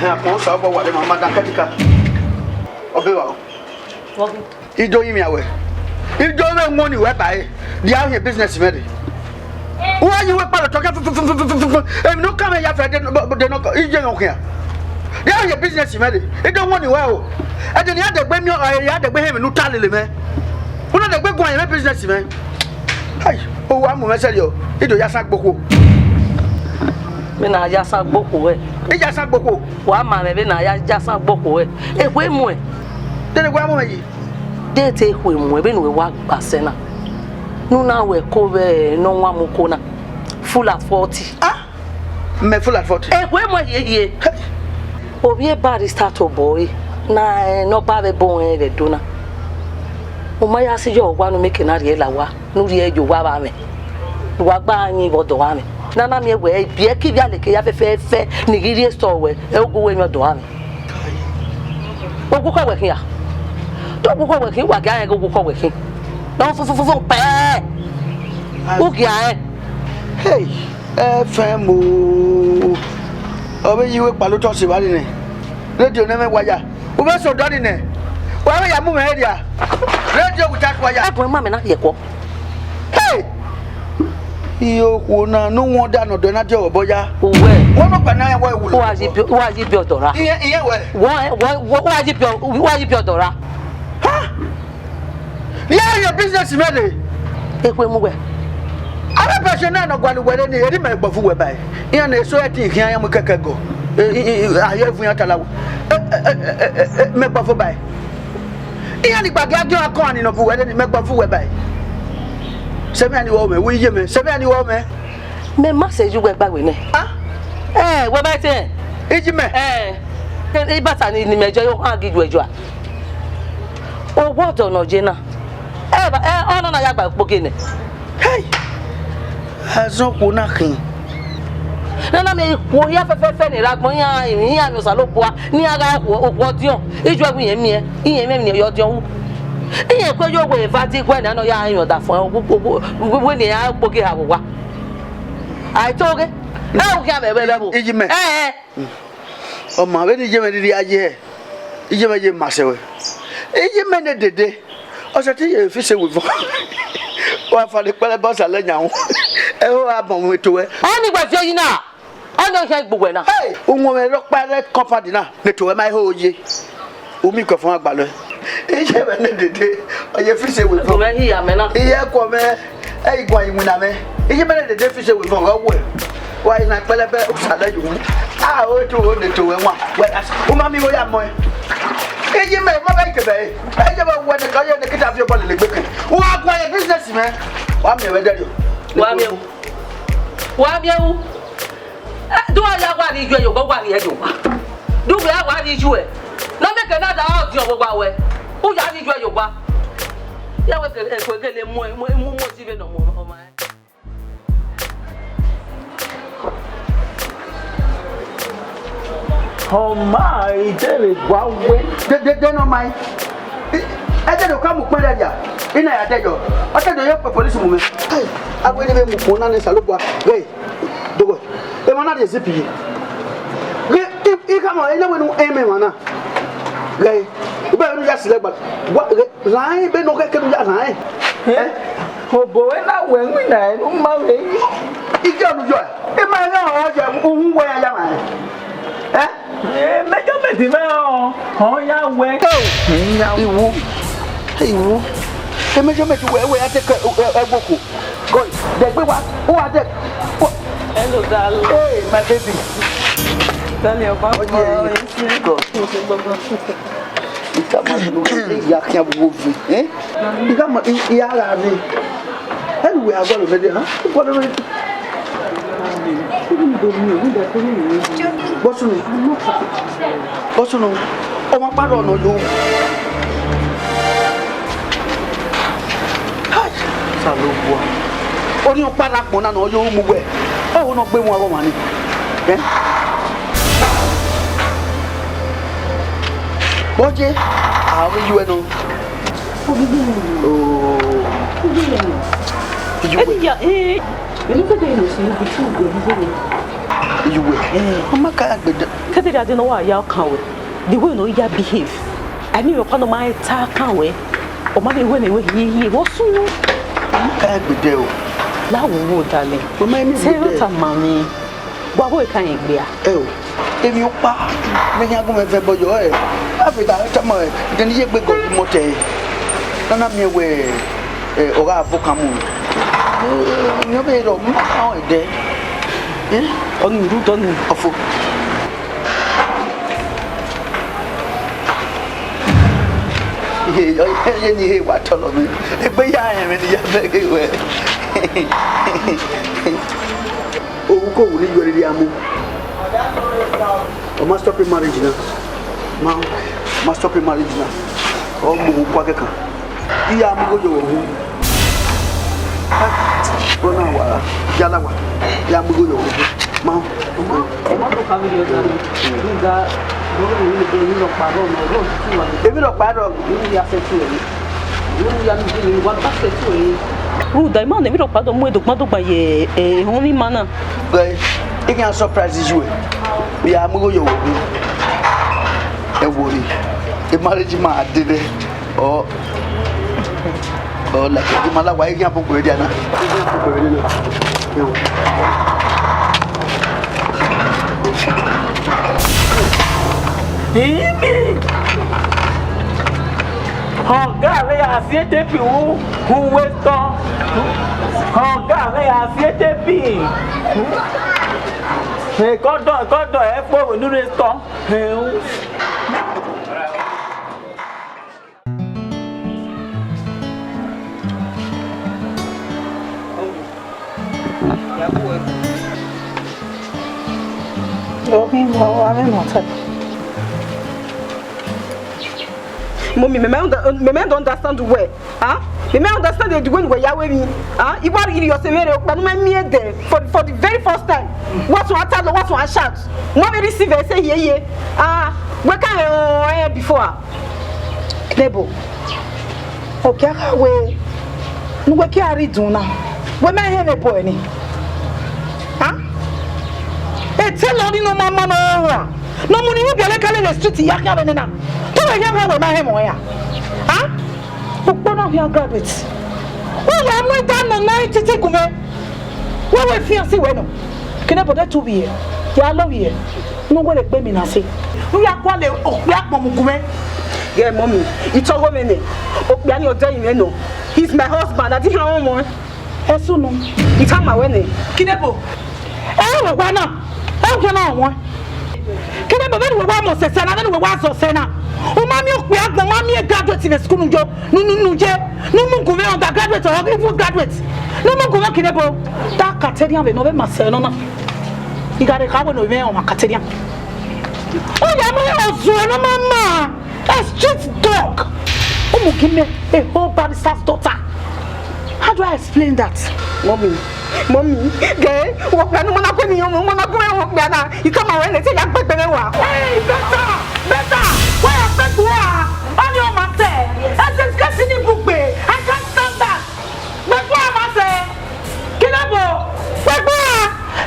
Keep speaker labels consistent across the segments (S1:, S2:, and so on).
S1: Mo so bo wa de mama dan katika. Obewa. Ido yimi awe. Ido we money we buy. They are here business ready. Why you work para talk? No come here for they no ije no here. They are here business ready. It don't want you well. And then you had the gbe me or you had the gbe him no talele me. Una the gbe gwan business me. Hey, oh amu me say yo. Ido ya sak boko.
S2: Me na ya sak boko e.
S1: E ya sak boko.
S2: Wa ma me na ya sak boko e. E hwe mu e.
S1: Then gwa mu yi.
S2: De te hwe mu e be no we wa gbase na. No na we ko be no nwa mu ko na. Full at 40.
S1: Ah. Me full at 40.
S2: E hwe mu ye. Obi e barista to boy. Na no ba be bon e de dona. O ma ya si jo gwa no make na re la wa. No ri e jo wa ba me. Wa gba anyi bodo wa me. Nana me we bia ki bia leke ya fe ni giri store we e ogo we mi odo wa me. Ogo kwa we kin ya. To ogo kwa we kin wa ga e ogo kwa we kin. No fu pe. O ki a e.
S1: Hey, FM o. Obe yiwe pa lo to se wa ni. Radio na me waya. O be so do ni ne. Wa ya mu me area. Radio without waya.
S2: E bo ma me na ye ko.
S1: Hey. Iyo ko na no won da no do na je oboya.
S2: Owe.
S1: Won no pa na wa ewulu.
S2: Wa ji bi odora.
S1: Iye we.
S2: Wa ji bi odora.
S1: Ha? Yeah, your business ready.
S2: E ko mu we.
S1: Ara person na no gwalu wele ni eri me gbofu we bai. Iye na so eti hian ya mu kekego. Aye fun ya talawo. Me gbofu bai. Iye ni gbage ajo akon ni no bu wele ni me gbofu we bai. Semi ani wo me, Uyigue me. Semi ani wo me.
S2: Me message we gbagbe ne.
S1: Ah?
S2: We ba te.
S1: Eji me.
S2: E bata ni mejo yo han giju ejo a. O wodo no je na. Ono na ya gba poke ne.
S1: Hey. Azo ko na kin.
S2: Na me wo ya fe ni ragbon ya yin ya mi Osaro boa ni ara o dion. Ijo egun yen mi e. Iyen me ni yo dion wu. Iye ko yo we vati gwen na no ya yan da fun we ni ya poke ha wa ai toge na o kya be bu
S1: Ejime o ma we ni je me di aje ije me je masewe ejime ne dede o se ti ye fi se we fo wa fa le pele boss ale nya ho e o abon we to we
S2: ani gba fi yin na ono se gbogbo na
S1: o won me ro pare company na ne to we mai ho ye o mi ko fun agba lo ije me ne dede o ye fi se we fo
S2: me hi ame na
S1: iye ko me e igwa yimu na me ije me ne dede fi se we fo o we wa ina pele be o sale yu o to o ne to we wa o ma mi wo ya mo ije me mo ba ke be ije ba wo ne ka ye ne kita fi o bole le gbe kan wa gwa ye business me wa mi we dere
S2: wa mi u do ya gwa ni ju e yo go gwa ni e yo wa do be agwa ni ju e na me ke na da o di o gwa we o ya ni ju e yo gwa ya we ke ko ke le mo ti be no mo o ma
S1: oh my dele gwa we de no my e de ka mu pere dia ina ya dejo o te do yo police mu me agwe ni be mu ko na ne salobwa hey dogo e ma na de zipi come on, anyone who aim mana. Gay, you better just let but what line be no get to that line. Oh boy, now when we die, you got joy. It might know who where I am. Make up a demon. Oh, yeah, where go. Hey, woo. They make where I take a book. Go, they go. Who are they? Hello, darling. Hey, my baby. Tell you about go. Ya kia buvi. Ikama ya la ni. Anyway, I got already, huh? What are we? What's no? Oh, my pardon, no, you. Hi, Salubua. Only your parak mona no you move. Oh, no, be more money. Oje, how are you no? You will. I'm a cat.
S3: said that I didn't know why y'all can't wait. The way no you behave. I mean, you're part of my can't wait. Or maybe when they were here, what's so?
S1: Can't be there.
S3: Now, what, darling? Say what I'm mommy. What can you be?
S1: Oh, if you pass, when you're going to your head, after that, then you will go to Mote. None of me away or Avocamu. You made a how day. Only root on a foot. Hear what told me. But I am in the other. Oh, go with you, Amu. I must stop in marriage now. Mom, must stop in marriage now. Oh, Mukwaka. You are Mugo. Bonawa, Jalawa, Yamugo. Mom, I'm not coming here. If you look bad, you are set to it. You are doing one basket to it.
S3: Who diamond the middle part of my dog by a only manner.
S1: But it can surprise you. We are Mugo. A worry. The marriage man did it. Or like the mother, why you have a good dinner?
S4: Oh, God, they are seated people who went on. Oh, God, they are seated people. Hey, God, F4 will do this storm.
S5: Mommy, me don't understand the way. Huh? Me understand the way you are with me. Huh? You are in your severe, but me there for the very first time. What's one tell? What's one shout? Mommy receive and say yeah. Ah, what can you before? Nebo. Okay, we no we carry do now. We may have a boy ni. Huh? Etailor no mama no. No money you be like the street yaka na. To we have my him oya. Huh? But now we are graduates. We are not done on night to take me. We will feel see we no. Can I put that to be here? Ya love here. No go like me na say. We are kwale okpia kpomukume. Yeah, mommy. It's all women. Okpia ni oda yin no. He's my husband. I think how mo. Esu no. It's how my wedding. Kinebo. Eh, we na. Eh, we na won. Kinebo be we wa mo se na, we wa so se na. O mami okpia gbon mami e graduate in school njo. Nu je. Nu mu kume undergraduate or even graduate. Nu mu kume kinebo. That category we no be masel no na. You got a carbon over on my category. Oh, yeah, no mama. A street dog. Oh, give me a whole barrister's daughter. How do I explain that? Mommy, gay, what can you want to do? You come around and say, I'm better. Hey, better. Why are you on your master? I'm discussing in book. I can't stand that. But why am I saying? Kinabo,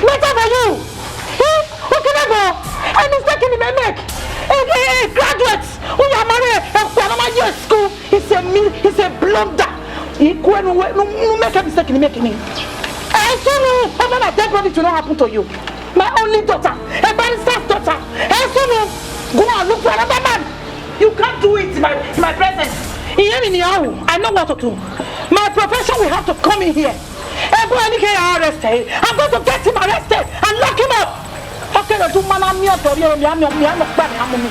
S5: better for you. I mistake in my neck. Graduates who are married and school. It's a blunder. He no make a mistake in making it. I don't know. I'm not dead body to not happen to you. My only daughter, a barrister's daughter. I don't know. Go and look for another man. You can't do it in my presence. I know what to do. My profession will have to come in here. Everybody can arrest him. I'm going to get him arrested and lock him up. Okay, do man me to you me no gba me amu mi.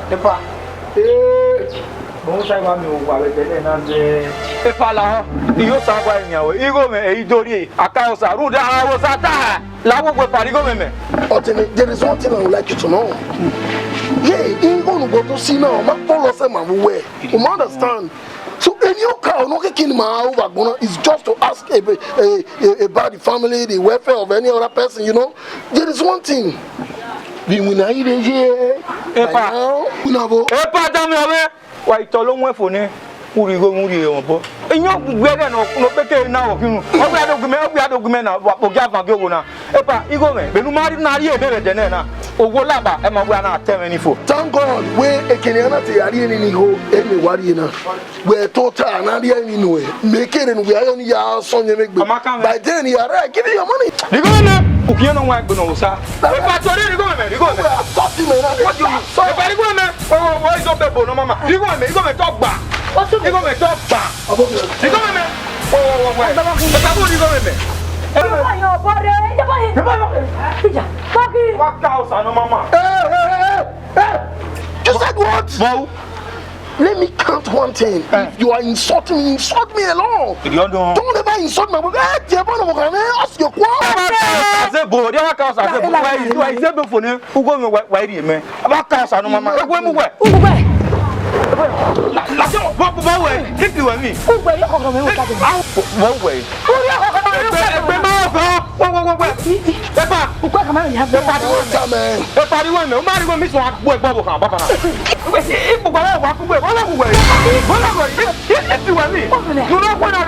S4: Epa. Mo sai wa mi o wa be tele na je. Epa la ho. Iyo sa gwa yin o. Igo me Ehigiator aka Osaro da wo sata. La wo gbe pari go me.
S6: There is one thing I would like you to know. Yeah, in going to go to see now, my policy man you understand? So any car no kin ma over is just to ask about the family, the welfare of any other person, you know. There is one thing. We will not here. Epa, dame awe. Wa itolo nwe fone.
S4: Urigo muri ombo. Enyo gbere no peke na okinu. Obi adogume na ogia van gego na. Epa igome benu mari na ri ebere dene na. Owo laba e ma gwa na atemeni fo.
S6: Thank God we ekene na te ari ni ho eme wari na. We total na ri ni no e. Mekere no we ayo ni ya sonye megbe. By then you are give your money.
S4: Rigome ukiye no wa gbeno sa. Epa tori rigome.
S6: Stop me na.
S4: What you so epa rigome. Oh is up ebo no mama. Rigome talk ba. Rigome talk ba. Rigome. Oh epa bo rigome me. What house no mama?
S6: Hey. You said what?
S4: Wow.
S6: Let me count one thing. If you are insulting me, insult me alone. Don't ever insult me. Ask your question.
S4: I said, boy, there are cows. I said, why is that for you? Who go me? Why do you mean? About cows, no mama. Where me? What way? Keep you and me. What way? Papa, who come on? You have the party one, man. The party one, no matter what Miss One boy Bobo can. Papa, if you walk away, if you and me, you don't want to go.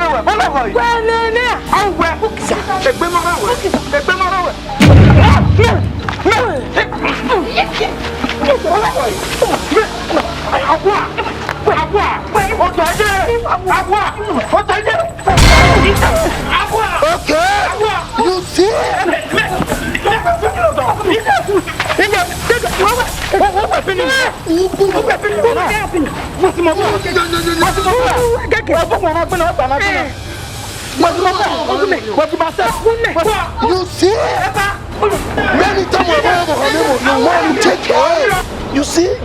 S6: Okay, you see? You see? Many times you want to take care. You see?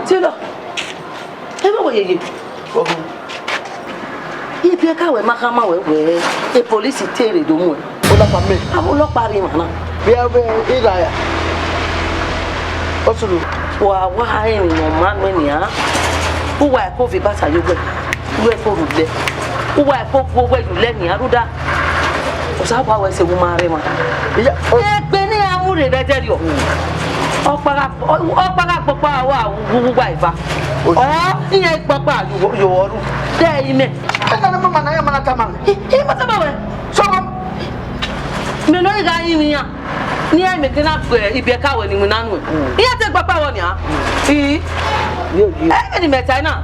S2: Tailor, ever you? If you can't mahama we a police tail do more. I will not parry mana.
S1: We have Ida. Osaro.
S2: Why in your man when ya? Who were coffee butter you go? Where for there? Who were coffee where you let me? Aruda. Osaro was a woman. Benny Amowie, I tell you. Opara papa wa wife. Oh, he ain't papa you are. There you may.
S1: I don't know man, I am a taman.
S2: He must have so me no ga yin ya. Ni ai me kana ibi ka wani mu nanu. Iya te papa woni ha. Ni metai na.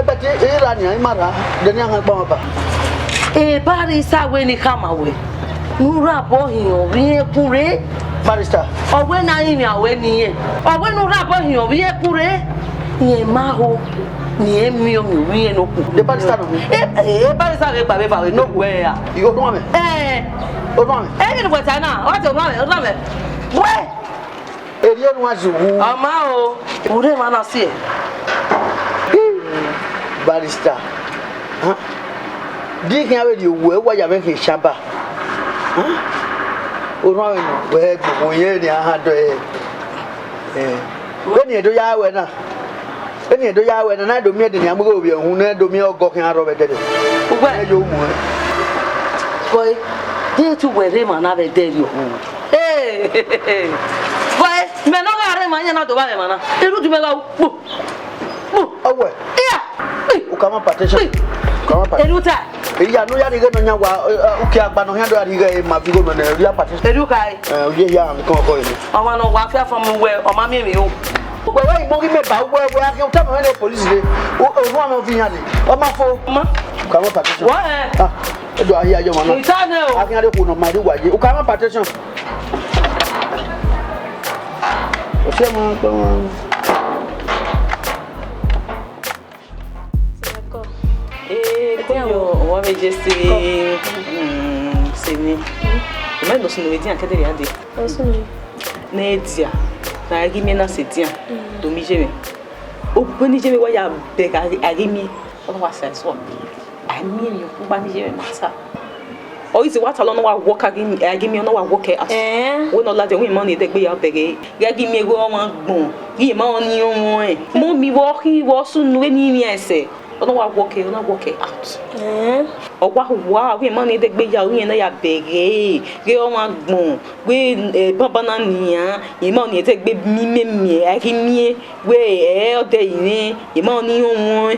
S1: But Irania, Mara, the young Baba.
S2: Bari sa we ni kama we. Nura bohin o bi ekure.
S1: Barrister.
S2: O we na yin ya we ni ye. O we nura bohin o bi ekure. Ni ma ho. Ni emi o mi wi no ku.
S1: The barrister no.
S2: Barrister re gba be no ku e ya.
S1: You go me. O do me.
S2: Ni we tai na. O te o me. We.
S1: Eri no azu.
S2: Ama o. Ure ma na se.
S1: Barrister. Huh? Di kan we di wo wa ya be ke shaba. O no no we go ye ni ha do when you do ya we na. When you do ya we na do me de ni amugo obi ehun na do me ogo kan aro be de. Ugba yo mu.
S2: Boy, dey tu we re ma na be de yo. Boy, me no ga re ma nya na do ba me ma na. Eru du me ba bu.
S1: Awe.
S2: Iya.
S1: Ukama partition. Ukama partition.
S2: Eruta.
S1: Iya no ya dige no nya wa uki agba no hia do dige ma bigo no na ria partition.
S2: Erukai.
S1: Oye ya mi kon ko ni.
S2: Omo no wa fia from we o ma mi o.
S1: We we mo gi me ba we ake o tamo hele police le. O ru am fi yan ni. O ma fo.
S2: Ma.
S1: Ukama partition.
S2: Wa
S1: Edo ahi ayo ma na.
S2: Itane o.
S1: Ake ade ko no ma ri waje. Ukama partition. O se mo ko
S3: Moi, je sais. C'est né. Mais dans ce nouveau dia, qu'est-ce qu'il y a dit? Nedia. Na Aighimien na c'est dia. Domi je me. Au boni je me voyais avec Aighimien. On va faire ça. Aighimien, on va ni je me massa. Oh, is what alone wa work Aighimien no wa work out. We no la de we money de gbe ya bege. Aighimien go wan gbon. Yi ma oni won e. Mo mi work wo sun we ni mi ese. Ono wa work out. Wa we money de gbe ya we na ya bege. Ge o wan gbon. We baba na niyan. Yi ma oni te gbe mi me Aighimien we o de yin. Yi ma oni won.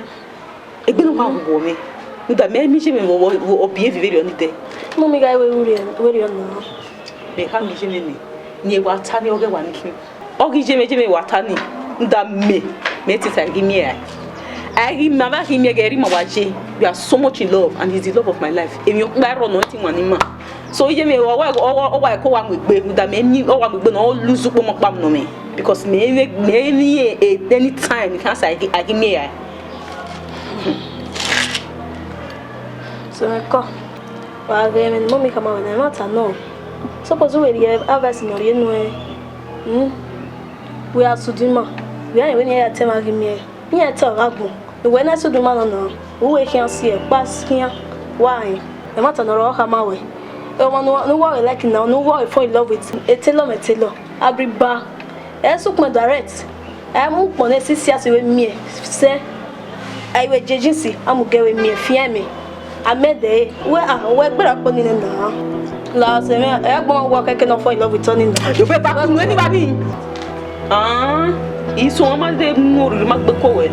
S3: Egbe no wa wo mi. Nda me mi je me wo behave very onite.
S7: Mommy guy we no.
S3: Me ha mi je me ni wa tani oge wa nki. Ogi je me wa tani. Nda me tita Aighimien. Mama Aighimien geri ma waje. We are so much in love and he's the love of my life. Emi o gba ro no tin wani ma. So je me wa ko wa ngbe nda me ni o wa ngbe no lose po mo pam no me because me any time you can say Aighimien.
S7: So mommy come out and not no. Suppose we have us no you know. We are Sudima. We are when you tell Aighimien. Me tell Rabu. When I Sudima no. We can see pass here. Why? The matter no ro come away. No worry like now. No worry fall in love with Etailor. Abriba. Esuk me direct. I am pon esisi ase we me. Say I we jejensi am get we me fear me. I made the we better put in now. Last me I go work I cannot fall in love with turning.
S3: You be back to anybody. Isso ama de muru ma gbe ko we.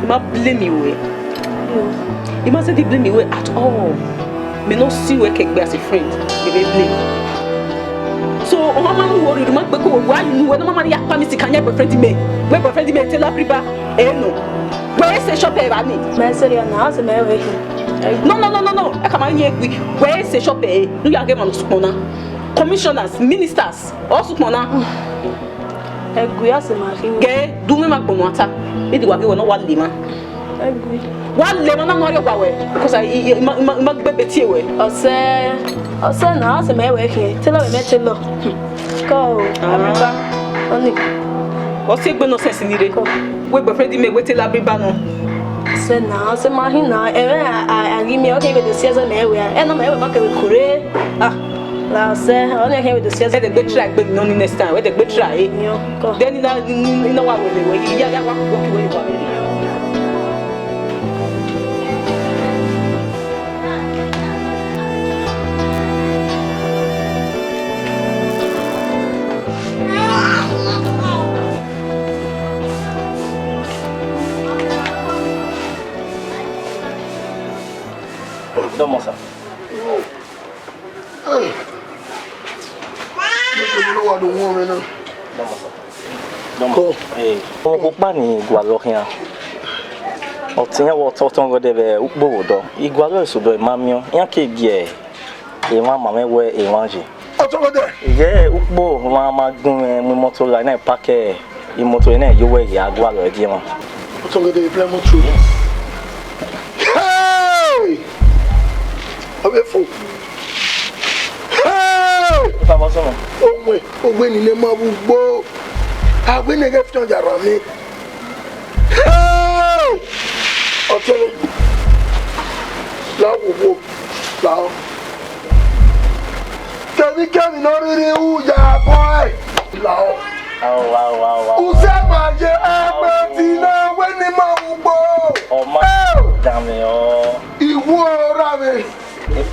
S3: Ma blame you we. You must say blame you at all. Me no see we can be as a friend. Me be blame. So mama no worry ma gbe ko why you know mama ya pa mi si kan ya boyfriend me. We boyfriend me tell Africa. No. Where say shop e ba ni?
S7: Me sorry na house me we.
S3: No. I come on here quick. Where is the shop? No, you are getting on commissioners, ministers, all supona. Get do me my bonata. Maybe we will not one lima. One lemon, I'm not your way because I might be better way. Or say, now, as a man working, tell her I met you. Go, only. What's it going to say in the way? We're ready to wait till I be banner. Say now, say my hina. Aighimien okay with the season area. And I'm ever back with Korea. La say only here with the season. The good try, but no next time. Where the good try. Then you know what we yeah, walk away.
S8: Domo sa. Domo. Ko pa ni gwalo hian. O tin wo to go debe ugbo do. Igwalo so do mamio. Yan ke gie. E wa mama we e wan je.
S6: O to go de.
S8: Ye ugbo ma gun mu moto la na park e moto na yo we ya gwalo e die ma.
S6: O to go de play mo true. Hey! Abefo. Hey!
S8: Papa so mo.
S6: Ogbe ni le ma bugbo. Agbe ne get ton jaro mi. Hey! Otele. La wo. La. Kemi no riri u ja boy. La. Wow. Usama je agbe ti na we ni ma bugbo.
S8: O ma. Dame o.
S6: Iwo ra mi.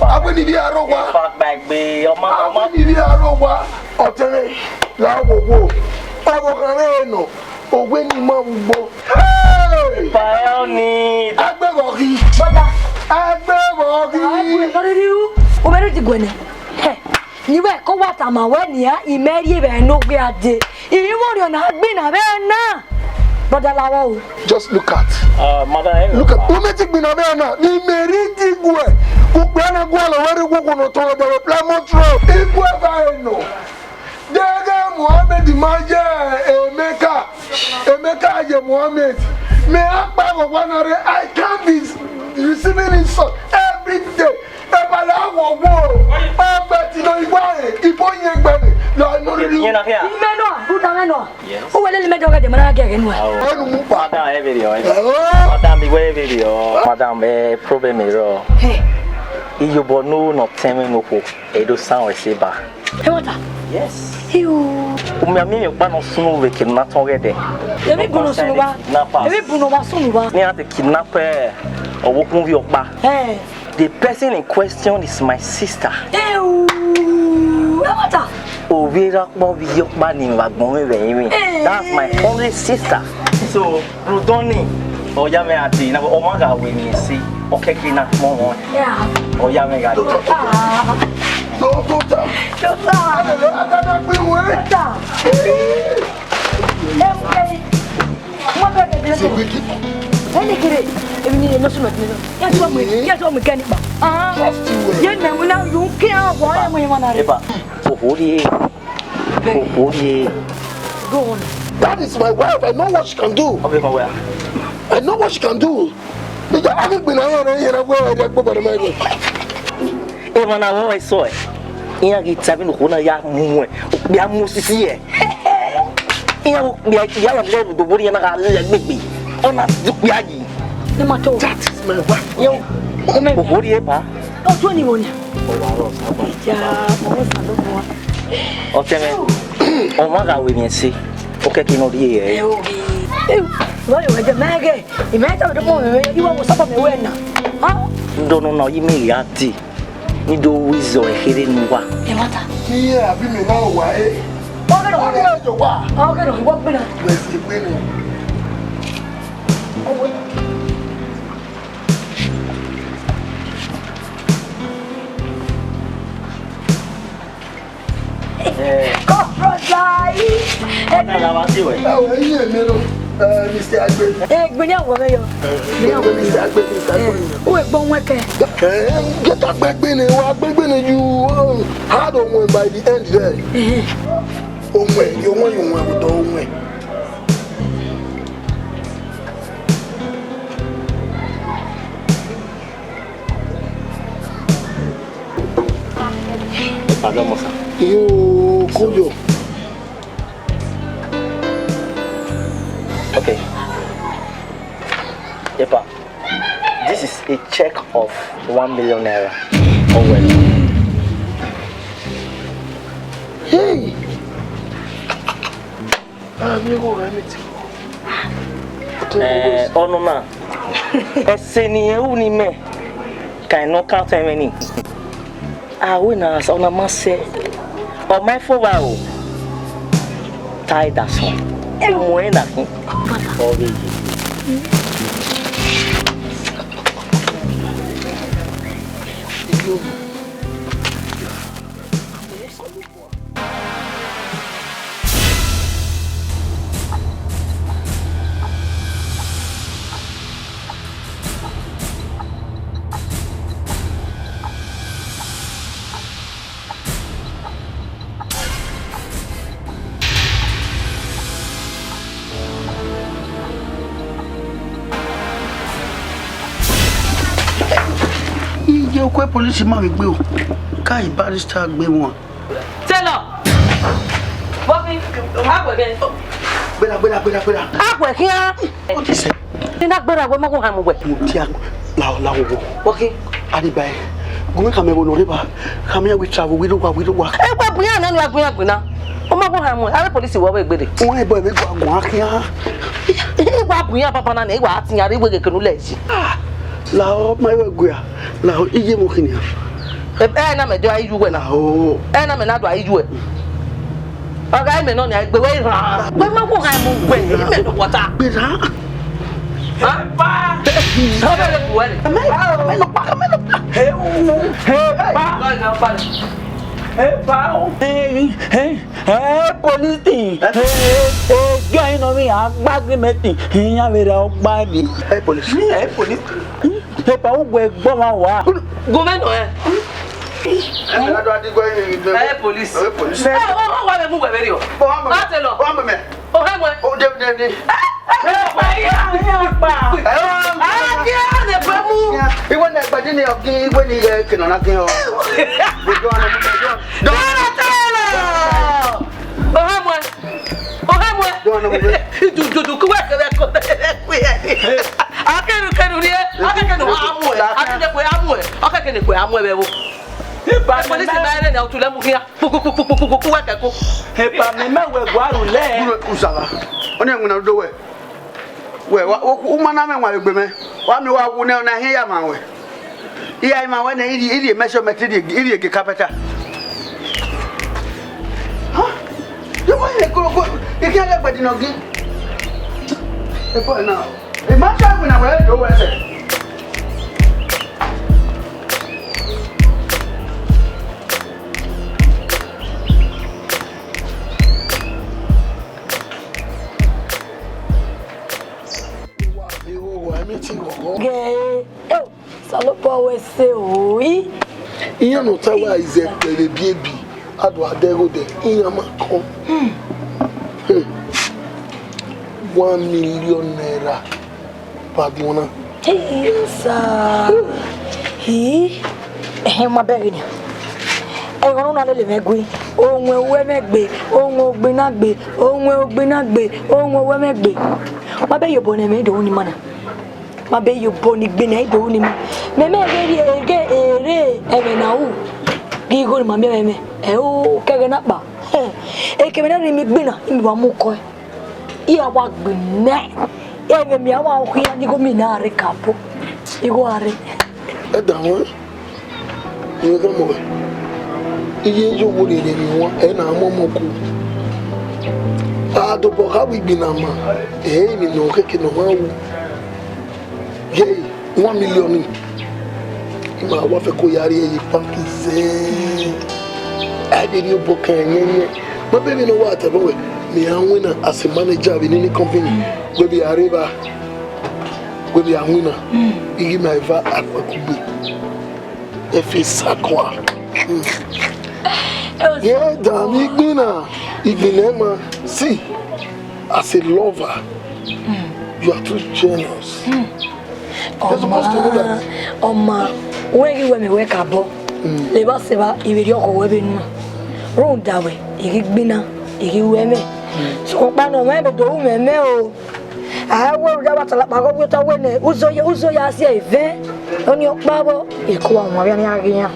S6: Agbe ni bi arogwa.
S8: Fuck back be. O ma.
S6: Agbe ni bi arogwa. Otele. La wo. Abokare no. Ogbe ni ma bugbo. Hey!
S8: Fire ni.
S6: Agbebogi.
S7: Bada.
S6: Agbebogi.
S7: Loriu. O bere ti gwene. He. Ni we ko wata ma we ni a imeri be no gbe ade. Iwo ri na gbe na be na. Bada lawo.
S6: Just look at.
S8: Mother.
S6: Look at. O me ti gbe na be na. Ni meri ti gwe. Ku gbe na gwe lo were gwo no to do plan motro. Igwe ba no. Dega Muhammad Maje Emeka Aje Muhammad. Me akpa go wanare I can't be receiving insult. every day. Ebala wo wo. But you know you want it. You want it, baby. You know you.
S8: You know here.
S7: Imeno, utameno.
S8: Yes.
S7: Who will let me mana gege nwa.
S8: Madam, video. Madam, be video. Madam, problem ero.
S7: Hey.
S8: You no teme no ko. Edo san we seba.
S7: Hey, what?
S8: Yes.
S7: You.
S8: Me ba no sunu we kidnap already.
S7: Emi bunu sunu ba. Emi bunu ba sunu ba.
S8: Me at the kidnapper or wokun vi okpa.
S7: Hey.
S8: The person in question is my sister.
S7: Hey. What?
S8: Ovira mo vi okpa ni wagbon we. That's my only sister. So, Rudoni o ya me ati na o ma ga we ni si. O keke na mo mo.
S7: Yeah.
S8: O ya me ga.
S6: That is my wife. I know what she can do. I know what she can do. I haven't been here.
S8: Even I saw it. Ia gitabi no kona ya muwe. Bia musisi e. Ia ya level do bori na ga le gbegbe. Ona dupia yi.
S7: Ne mato.
S6: That is my wife.
S8: Yo. O bori e pa.
S7: O to ni wonya.
S8: O wa ro sa ba.
S7: Ja, mo sa do mo.
S8: O teme. O ma ga we mi se. O ke ki no ri e.
S7: Wale waje mege. Imeta do mo me. Iwa mo sapa me wena. Ha?
S8: Ndo no na yi mi ya ti. Ni do wizo ehere nwa.
S7: E mata.
S6: Yeah, abi me na wa e.
S7: Ogero wa. Ogero wa bena.
S6: Let's keep it.
S8: Na la ba ti we.
S6: Mr. Agbe.
S7: Gbenya wo me yo.
S6: Mr. Agbe, Mr. Agbe.
S7: O egbon weke.
S6: Get Agbe ni wa Agbe ni you hard on one by the end there. Onwe, you want with onwe.
S8: Pardon mo sa.
S6: You kujo.
S8: Okay. Epa, this is a check of 1 million naira. Oh well.
S6: Hey! Amigo,
S8: Oh no na. Eseni uni me. Can no count how many. We na sa ona mase. O my for wow. Tai that song. Muena.
S1: Yo kwe police ma gbe o. Kai barrister gbe won.
S2: Tailor. Bobby, agwege.
S1: Gbera.
S2: Agwege ya.
S1: O ti se.
S2: Ni na gbera we mo ko han mo we.
S1: Mo ti la wo.
S2: Okay.
S1: Adi bai. Gome kame wo no riba. Kame we travel we do wa.
S2: E gba buyan na nu agbina. O ma ko han mo. Are police wo we gbede.
S1: Won e boy me gwa gun akia.
S2: E gba buyan papa na e gwa atin yare we kekenu leji.
S1: La o ma we gwa. La o ije mo kini.
S2: Na me do ayu we na.
S1: Oh.
S2: Na me na do ayu we. Oga me no ni agbe we ra. We ma ko han mo we. Me do water.
S1: Gbera.
S2: Ha? Pa. Ho be le buwe.
S1: Me no pa.
S4: Hey, police thing. Join on me, I'm bagging meeting. Here, we are bagging.
S1: Hey, police.
S4: Hey, pa, we go ma.
S2: Governor eh.
S1: Police.
S2: Police. O wa be mu we be ri o. Ma te lo.
S1: O me.
S2: O he mo.
S1: O de.
S2: Pa ya pa.
S1: Iwo na gba didn't give when he can on again.
S6: Iye no tawa is a baby. Ado adego de iyama ko. 1 million naira. Padona.
S9: Hey, sir. He my baby. I want to live a gui. Oh, where megbe. Oh, benagbe. Oh, benagbe. Oh, where megbe. My baby, bonnet made only manner. My baby, bonny benade only me. Meme, now. Gigo, my meme. Oh, Kaganapa. A camera in me binner in Wamuko. Ia walk be net. Even me, I want to go me now, Ricapo. You are it.
S6: Down. You come away. You would anyone, and I'm Momoku. Ah, the Bohawi Binama. Eh, no kicking around. Yay, 1 million. My wife, a coyari, pumpkins. I did you book and but baby, no water. Me, I'm winner as a manager in any company. Will be a river. Will be a winner. You my va at Okubi. If it's Sakwa. Yeah, damn, Igbinosun. See, as a lover, you are too generous. You're supposed to know that.
S9: Oma, when you wake up, Leba Seva, you will go webbing. Round that way, Igbinosun, Igiweme. So, Pano, maybe the woman, I will never tell about what I win. Uzo Yasi, on your bubble, equal Mariana.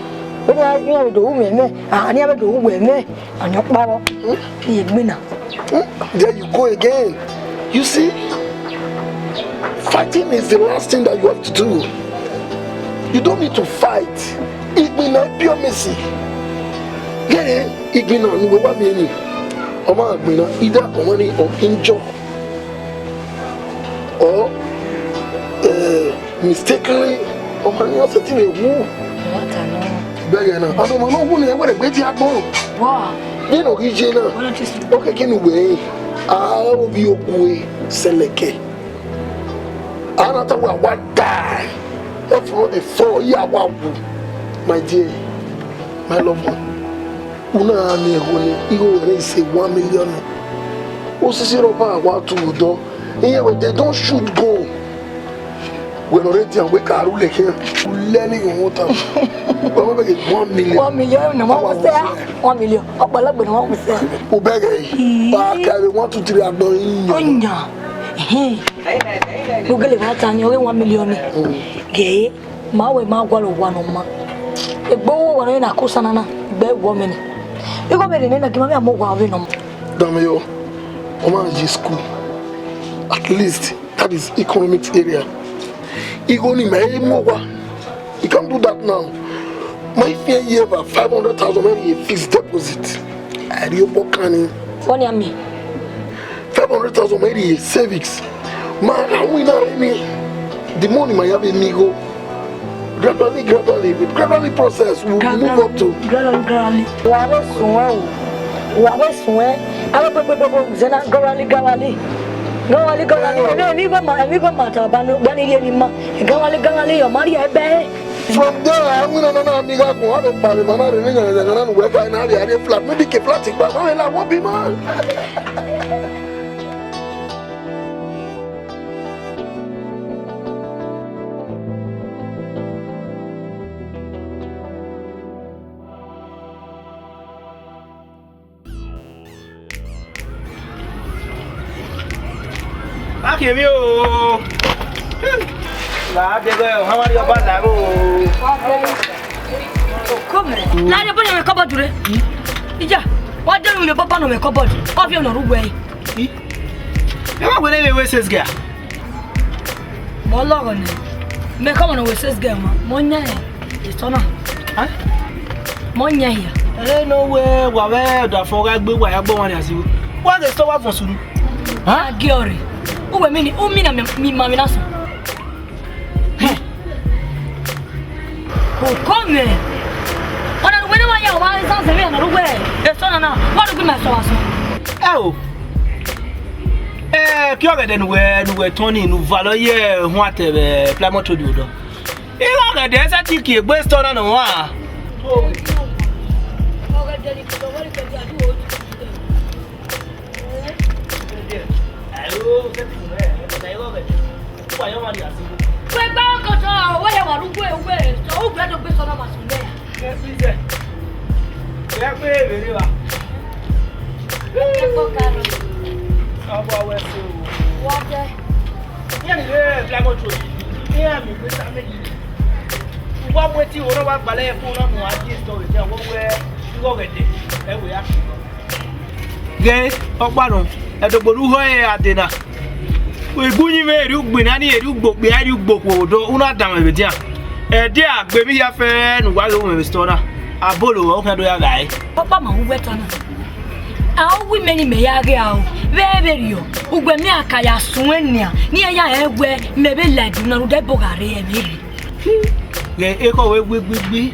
S9: When I do women, I never do women, and your bubble,
S6: there you go again. You see, fighting is the last thing that you have to do. You don't need to fight. Igbinosun, pure mercy. Yeah, Igbinosun, we want me. Either money or injure or mistakenly or money or something. What I know. Beggar, I don't know who they were a great yard more. Wow. You know, Regina. Okay, can you wait? I'll be your boy, Seleke. Another one die. For the 4 year wow, my dear, my loved one. Una ni you say 1 million. Osisi roba wa to do. Here they don't shoot go. When already and we can rule here. Learning water. 1 million.
S9: 1 million. No one say 1 million. Opala be no one say.
S6: Ubege. Ba carry 1 2 3 adon.
S9: Onya. Google what an 1 million. Gay. Ma we ma gwalo one on ma. Egbo won na kusana na be woman. You go very nena kimami amogwa we no.
S6: Damayo. Omanji school. At least that is economic area. You can't do that now. My fear you have 500,000 maybe a fixed deposit. Ehibokla.
S9: What do you mean?
S6: 500,000 maybe a savings. Man, I win the money might have a nigo. Gradually, with gradually process, we'll move up to.
S9: Gradually. Gawali, no, matter about when he anymore. Gawali, your money, I bet.
S6: From there, I'm going to know amiga go have a parliament and work and have a flat. Maybe a plastic, but I won't be man.
S4: Aighimien. La dego, how are you about that?
S9: Come. Na le bone me cupboard re. Ija, what do you papa no me cupboard? Coffee no rugwe.
S4: You are going to waste this girl.
S9: Mo logo ni. Me come on waste this girl ma. Mo nya e. Itona.
S4: Huh?
S9: Mo nya here.
S4: No way, wa we da fo ga gbe wa ya gbo wan asi. What the store for sunu?
S9: Ha? Giori. Uwe mini, na mi mami naso. Oh, come. Ona we no ya wa san se me na rugwe. Itona na. What do me so aso?
S4: Oh. Kí ọ̀gẹ̀dẹ̀ nuwe Tony nu valoye hu atebe plamo to do do. Ọ̀gẹ̀dẹ̀ sa ti ki gbe store na wa.
S9: Ọ̀gẹ̀dẹ̀ ni ko wori ke dia du o.
S4: Ayo, se ti re, da yo ọ̀gẹ̀dẹ̀. Wa yo ma di asi.
S9: We gba ko so we ya wa rugwe we. So o gbe do gbe so na ma so le ya.
S4: Please. Ya pe bere wa.
S9: Ko karo.
S4: Abo we so.
S9: What the?
S4: Ya ni le plamo to. Ya mi pe sa meji. Wa mo ti wo ro wa gbale fun na mo aji store je wo we ọ̀gẹ̀dẹ̀ e we ya. Ge ọparun edogboru ho e adena. Igunyi me eri ugbina ni eri ugbogbe eri ugbogbo do una dam e dia. E dia agbe mi ya fe nu wa lo me store na. Abolo o kan do ya gai.
S9: Papa ma wo tana. Awu meni me ya ge awu. Beberio. Ugbe mi aka ya sunenia. Ni ya egwe mebe ladu na rude bogare e meri.
S4: Ge e ko we gbigbi.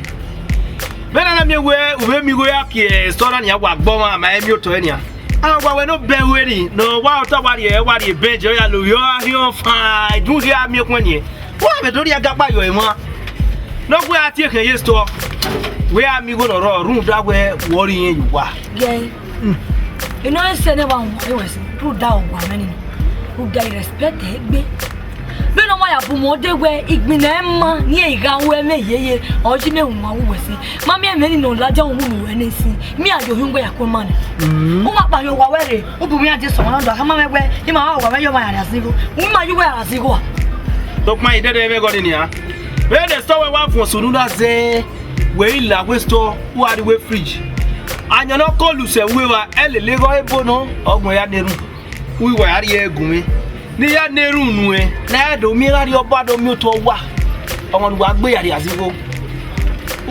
S4: Bena na mi we ube mi go ya ki store na ya wa gbo ma emi oto enia. Agwa we no be we ni. No wa oto wa ri benje ya lo yo ahio fa. Dun si ami kwani. Wa be do ri agapa yo e mo. No gwe ati e kan ye store. We ami go no ro room da we wori yen yu wa.
S9: Ge. You know I said never was put down one many. Who die respect egbe. Be no why abu mo de we Igbinosun ni iga we me yeye oji me hu ma wo si. Mama e meni no laja hu mu we nisi. Mi ajo hu ngwe yakoma ni. O ma pa yo wa were. O bu mi aje so na do aka ma megwe. Ni ma wa we yo ma ya asigo. Wu ma yu we asigo.
S4: Tok ma ide de me go ni ya. We de store we wa fun sunu na ze we ila we store who are the way fridge. Anya no kolu se we wa elele go ebo no ogbon ya neru. Wi wa ari egun mi. Ni ya neru nu e. Na do mi ari oba do mi to wa. Omo wa gbe yari asigo.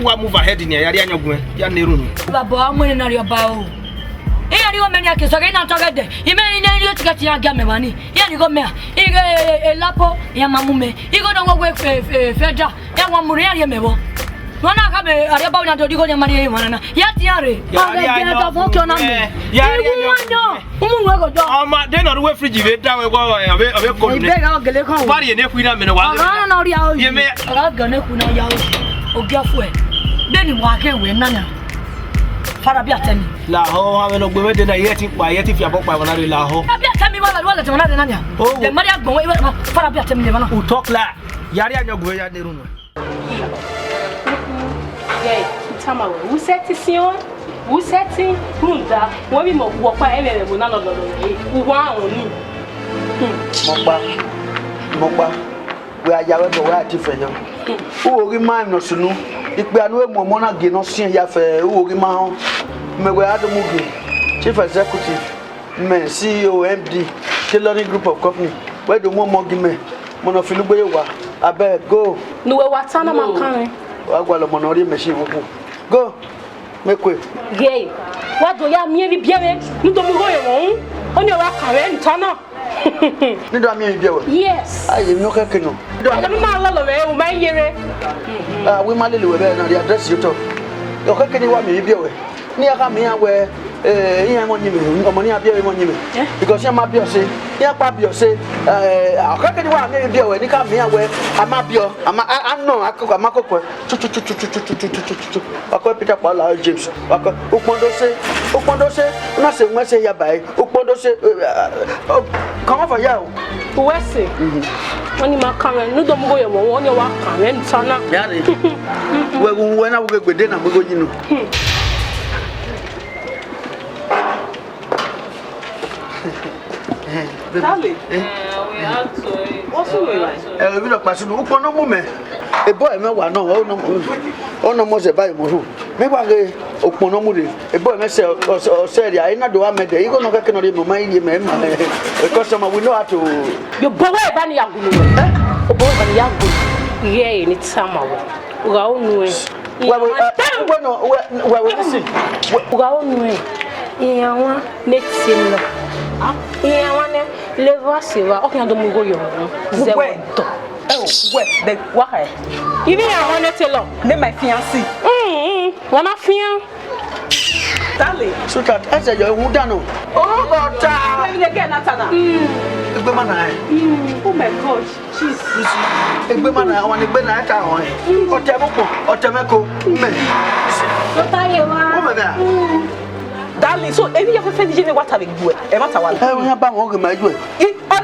S4: Wa move ahead ni yari anyogun e. Ya neru nu.
S9: Baba amu ni na ri oba o. E yari o meni ake so ge na to gede. Ime ni ni o tiketi ya ga me mani. Ya ni go me. Ige lapo ya mamu me. Igo do go we feja. Ya wa mu ri ari me bo. Wana ka be ari ba una to digo ni mari e wana. Ya ti are.
S4: Yari anyo.
S9: Fo kyo na me.
S4: Yari anyo.
S9: Umu nwe go do.
S4: Oma de no we fridge we da we go abe ko ni.
S9: Ibe ga gele kan.
S4: Bari ye ne ku na me no wa.
S9: Ara na ri a o.
S4: Ye me
S9: Ara ga ne ku na ya o. O gya fu e. Be ni wa ke we nana. Fara bi atemi.
S4: La ho ha me no gbe me de na ye ti pa ye ti fi abo pa wona re la ho.
S9: Abi atemi wala te wona de nanya. De mari agbon we fara bi atemi le bana.
S4: U talk la. Yari anyo gbe ya de runu.
S3: Yay, tama we. Who set it on? Who set it? Runda. When we mo wo pa e me na lo re. Wo wa won ni.
S1: Mogba. We ajawe go wa ti fe yo. Wo ri ma no sunu. Ipe anu emu mo na ge no sin ya fe wo ri ma ho. Me we adomuge. Chief Executive, me CEO MD, Tailoring Group of Company. We do mo gi me. Mo no filu gbe wa. Abeg go.
S3: Nuwe watana makane.
S1: Wa gwa lo mo no ri machine wo. Go. Make way.
S3: Gay. What do ya mi bi biere? Ndo mu hoye won. Oni wa kare ntana.
S1: Ni do mi bi we.
S3: Yes.
S1: Aye no keke no.
S3: Ala ma la lo we o ma yere.
S1: We ma lele we be na the address you to. Yo keke ni wa mi bi we. Ni aka mi ya we iya mo nyime omo ni abia mo nyime because ya ma bio se ya pa bio se akeke ni wa mi bio we ni ka mi ya we ama bio ama no akoko amakoko akoko Peter Paul James akoko ukpondo se na se nwe se ya bai ukpondo se come for ya
S3: o wese oni ma kare nu do mo ye mo oni wa kare ntana
S1: ya re we na wo gbede na mo go yinu
S3: Dale. What's going on?
S1: We look past you. Upo no moment. A boy me wa no. Oh no mo se buy mo. Me wa ge upo no mu de. A boy me say say dia ina do wa me de. You go no ka no de mo mai ni me ma. Customer we know how to.
S10: Yo boy ba ni yagulu. O boy ba ni yagulu. Ye ni tsama wa. Uga onu e.
S1: Well, listen.
S10: Uga onu e. Iyawa netsin. Iyawa ne levasiva. O kan do mu go yo. Ze wo.
S3: Oh, wait, the why?
S10: You mean I want to tell
S3: you? My fiancé.
S10: Wanna fian?
S3: Darling.
S1: So that as a young woman. Oh, God.
S3: I'm going to get Natana. Oh, my God. Jesus.
S1: I want to be like that. Or Temoko, or Temeko.
S3: Darling, so any of the friends what have you do? A matter what?
S1: I have been my way.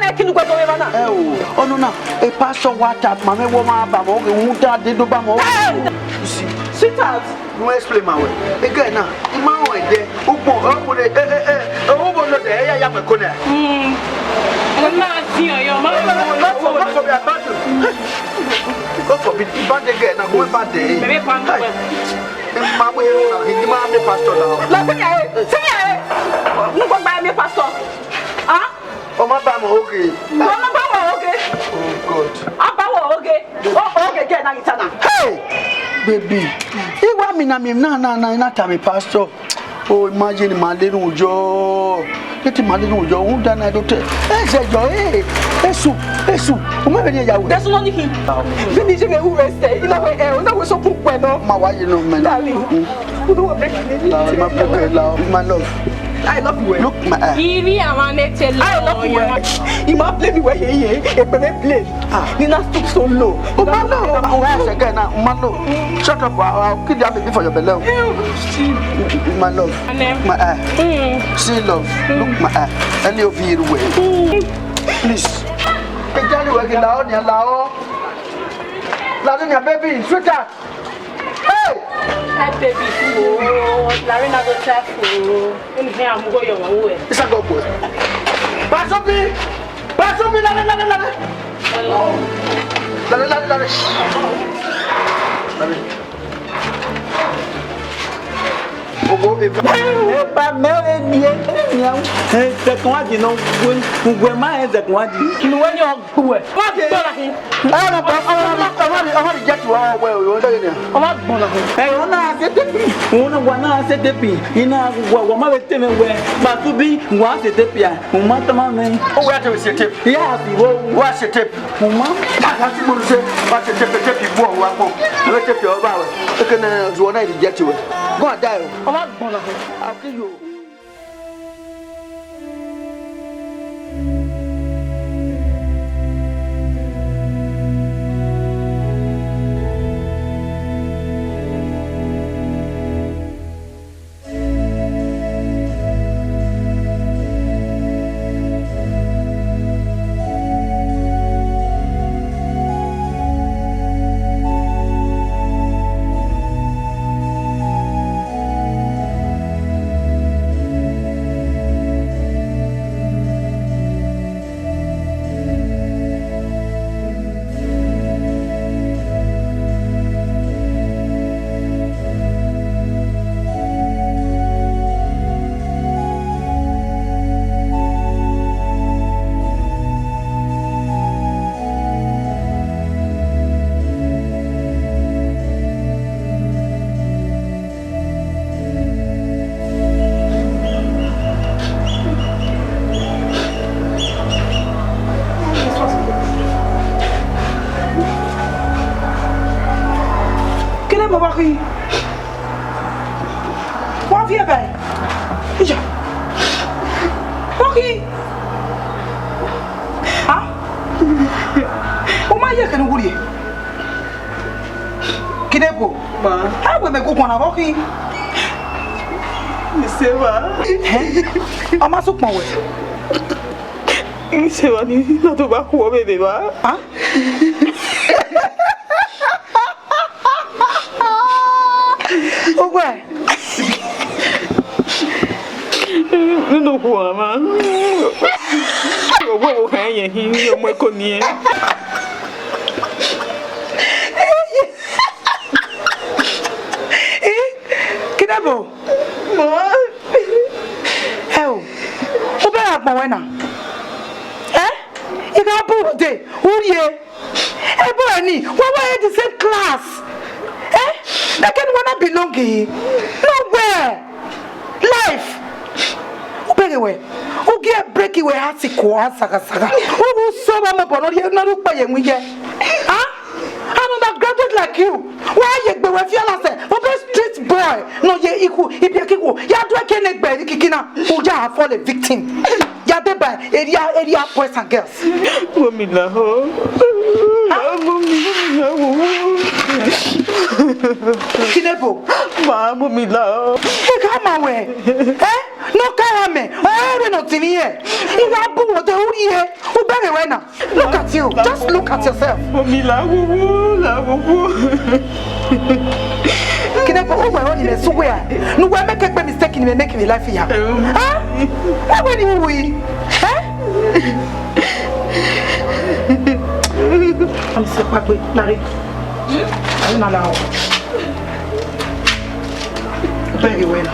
S3: I can go to
S1: oh, no, a pastor what up, Mamma Woman, Bamo, Muta, did Bamo.
S3: Sweetheart,
S1: no explain my way. Again, now, in my way, there, over the air, I am a corner.
S10: I'm not seeing your mother.
S1: Not for your battle. Go for it, but again, I'm going back there.
S10: Maybe
S1: Mamma, he demanded pastor now.
S3: Look by me, pastor. Huh?
S1: Oh, my bamo, okay.
S3: Oh,
S1: good.
S3: Okay. Oh, okay, get now.
S1: Hey, baby. You want me na not time pastor. Oh, imagine my little Joe. Get my little Joe. Who done I don't tell? Hey, Joe.
S3: There's only him. Finish me who rested. You know where I was so poor.
S1: My wife, you know, man.
S3: Darling. Who do I make
S1: my love.
S3: I love you.
S10: Look, my I
S3: love you. You must play me where you play. You not stoop so low.
S1: Oh, no. Again, Mano. Shut up. I'll kill you before your belly. My love. My eye. See, love. Look, my eye. And you'll be away. Please. Hey, Johnny, working down your lao. Loving your baby, sweetheart. Hey!
S10: Hi, baby. Oh, Larina go careful. In here, I'm going your way.
S1: It's a go boy. Pass up me. Go and die. I'll kill you.
S3: Sewa ni na to ba ko bebe ba. Ah? Ogwe. No ko ma. wo hen hi mo ko ni
S5: Kidabo. Mo. Hell. Obe agba wena. You got both day. Who ye? Ebony, why were the same class? They can't wanna belong here. Nowhere. Life. Anyway, who get breaky where has a qua saga saga? Who saw them upon all you not by we get? I'm a graduate like you. Why you be with your last? But street boy, no ye equal. If you equal, you are drinking a baby kicking who ya fall a victim. Ya de by area boys and girls.
S3: Womila ho.
S5: Kinebo,
S3: Mamma Mila.
S5: Come away. No carame. Oh, no to me. You are both the Uyigue. Who better right now? Look at you. Just look at yourself.
S3: Mila,
S5: Kinebo, oh my own so where? No, we make a mistake in making life here. Huh? Why would you we? I'm so happy, Larry. I'm not allowed. Very well.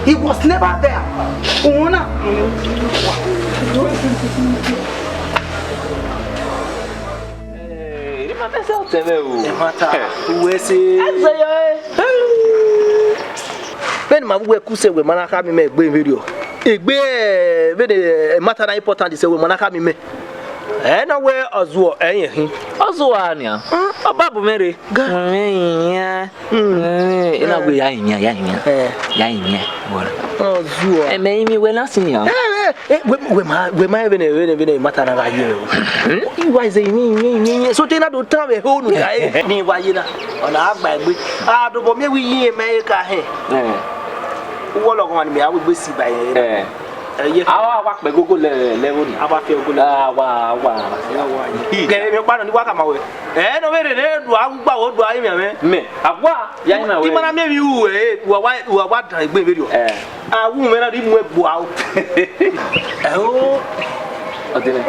S5: He was never there.
S11: Ben ma we kuse we manaka mi me egbe video. Egbe be the matter na important is we manaka mi me. Na we ozuo enye hin.
S8: Ozuo ania. Obabu mere. Ya. Ina we ya inya. Bora.
S11: Ozuo.
S8: Me we na sinia.
S11: We ma even matter na ga ye. Why is ni so te na do tan we ho nu dai. Ni wa yi na. Ona agba egbe. Do bo me wi yi me ka he. Wo lo ko ni me awo gbe si ba ye.
S8: Awa wa pe gogo level ni.
S11: Aba fe gogo.
S8: Wa.
S11: Ke me pa no ni wa ka ma we. No we de do agba wo do ayi me.
S8: Agwa ya ni na we.
S11: Ti mana me wi wu wa dan egbe video. Awu me na di mu egbo awo.
S8: Odile.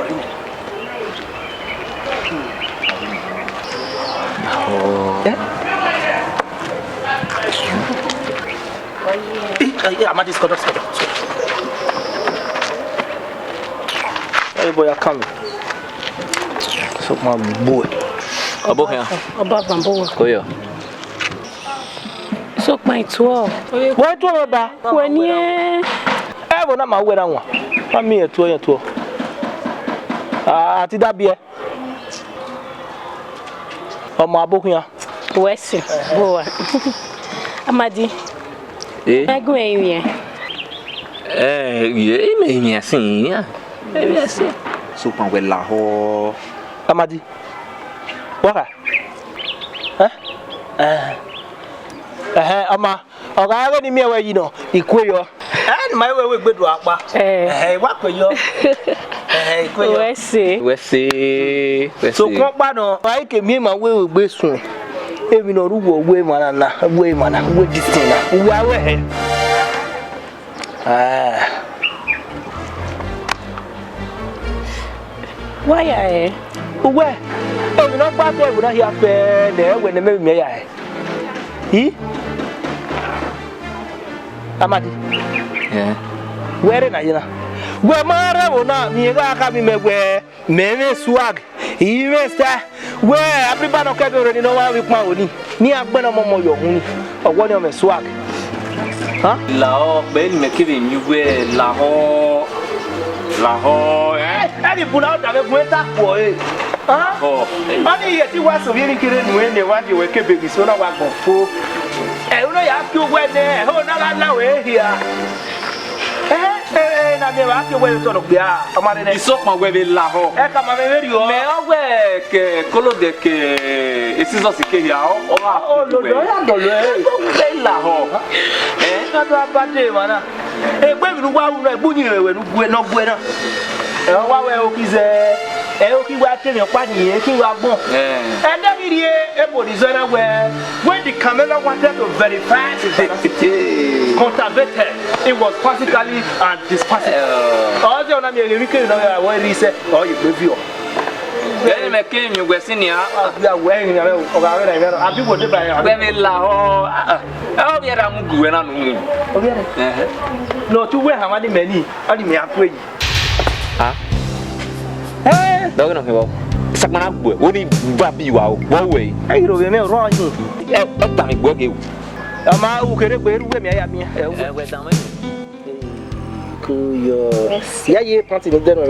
S11: I'm at this corner. Hey boy, I come. So my boy.
S8: Abo here.
S10: Oba bambo.
S8: Koyo.
S10: So my 12.
S11: What to ba?
S10: When ye.
S11: Evo na ma we na nwa. Ma me eto. Ti da bie. Omo abokuya.
S10: Wesi. Boa. Amadi. Aighimien.
S8: Me assim. So pan we la ho.
S11: Amadi. Waka. Ama. Oga we ni me we yi no. Ikweyo. My way we gbedu apa. Wa kweyo. Ikweyo.
S8: Wesi.
S11: So kon pa no. Ai ke mi ma we gbesun. Ebi no ruwo we mana we distina. We awe he.
S10: Why are
S11: Uwe. You know what I would hear fair there when the me ya. He? Amadi.
S8: Yeah.
S11: Where na yina? We mara wona mi ga ka mi megwe me swag. Investor where everybody no kebi already know why we pan oni. Ni agbena momo yo hun ni. Owo ni o me swag. Huh?
S8: La ho be ni me kebi mi we la ho.
S11: Any pull out da be gweta po Huh? Ani ye ti wa so bi ni kire nu ene wa di we kebe so na wa gbon fo. Uno ya ki we ne ho na la we hia. Na me wa ki we to no bia. O ma ne
S8: Iso pan we be la ho.
S11: Ka ma me ri o.
S8: Me o we ke kolo de ke esizo si ke hia o wa.
S11: Lo ya do lo
S8: be la ho.
S11: Na do abade mana. Egbe mi nu wa wu na egbu yin we nu gwe no gwe na. Wa we o kize okay, we are telling you what you are born. And then we hear where when the camera wanted to verify his conservated, it was practically and dispositive. All the other American where he said, oh, you review.
S12: Then I came you were senior.
S11: We are wearing a people to buy a very loud. Oh, we are going on. No, to wear how many, only me up with. Eh, don't know. Sakana, only Baby wow, one way. I don't know wrong. What time work you? A man who can wear with me. I am yeah, you planted in dinner.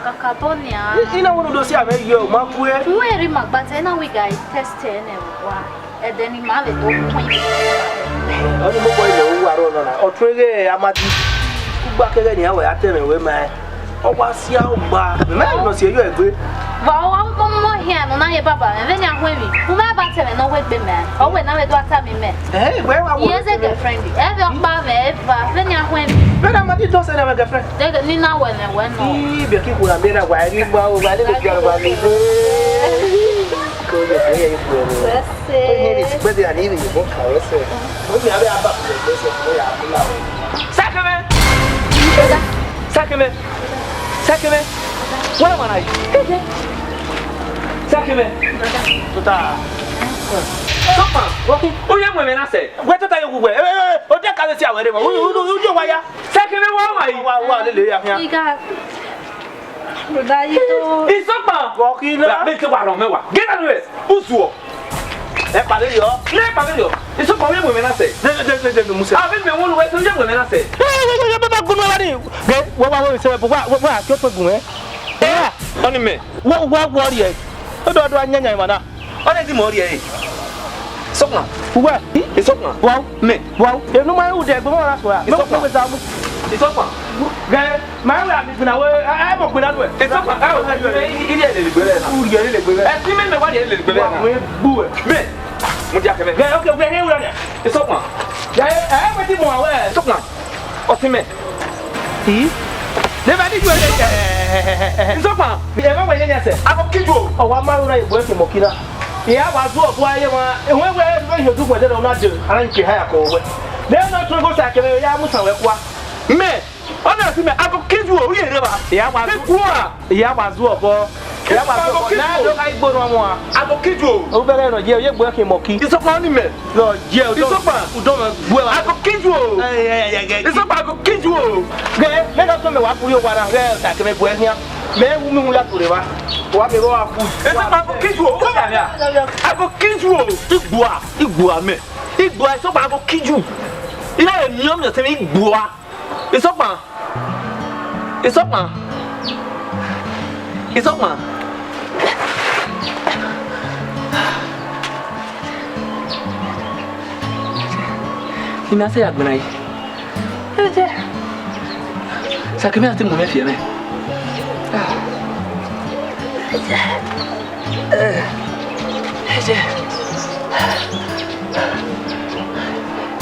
S7: Kakatonia.
S11: You know, one of those you, Mark, where
S7: we remark, but then we guys testing and then he married.
S11: Only boy, or trigger, I'm at back again. I tell me, women. Oh, what's your bar? The man will see you agree.
S7: Well, I'm more here, no, I papa, and then I'm women. Who my battle and no way be man. Oh, when I do what I met. Hey, where are you? Yes, a girlfriend. Ever, then I'm women.
S11: But I'm not just a girlfriend.
S7: They got me now when I went.
S11: The people have been a while. Sacrament. What am I? Sacrament. Walking. Oh, yeah, women, I say. What are you wearing? Oh, that can't see whatever. Who do why? Sacrament, why? It's not walking. Get out of it. Who's war? It's a problem women, I say. I've been one way to young women, I say. Yeah, only me. What warrior? I don't know. Only more. Sopna. Where? It's Sopna. Well, me. Well, you know my old day, but that's why. It's Sopna. My lab is now. I have a good way. It's Sopna. I will have you. Okay, we're here. It's Sopna. I have a bit more. Sopna. Ultimate. Never did you it's Sopna. Never went in. I will keep you. Oh, one man working Mokina. Yeah, I was why you when you do what they don't do. I don't care how I they're not going to go back to the me. Honestly, I will kill you. Yeah, I was I will kill you. Over there, you're working Moki. It's a funny man. No, yeah, it's a well, I will kill you. It's a I will kill you. Let us know what you want to wear. I can make well here. Men women will have to live. What they go out. I will kill you. I will kill you. Igbinosun me. Igbinosun so I will kill you. You know, you tell me Igbinosun. It's up, man. It's up, man. It's up, man. You must say, Agbinosun. Ça que merci mon mec fier.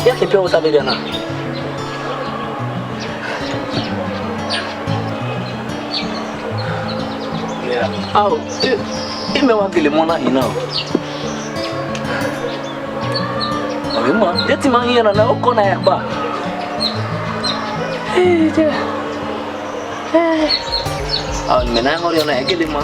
S11: Ya que peo sabe de nada. Ah, e me wa kele mona hina. Abi mo, eti ma hina na okona ya ba. Ah, me na ngori na kele ma.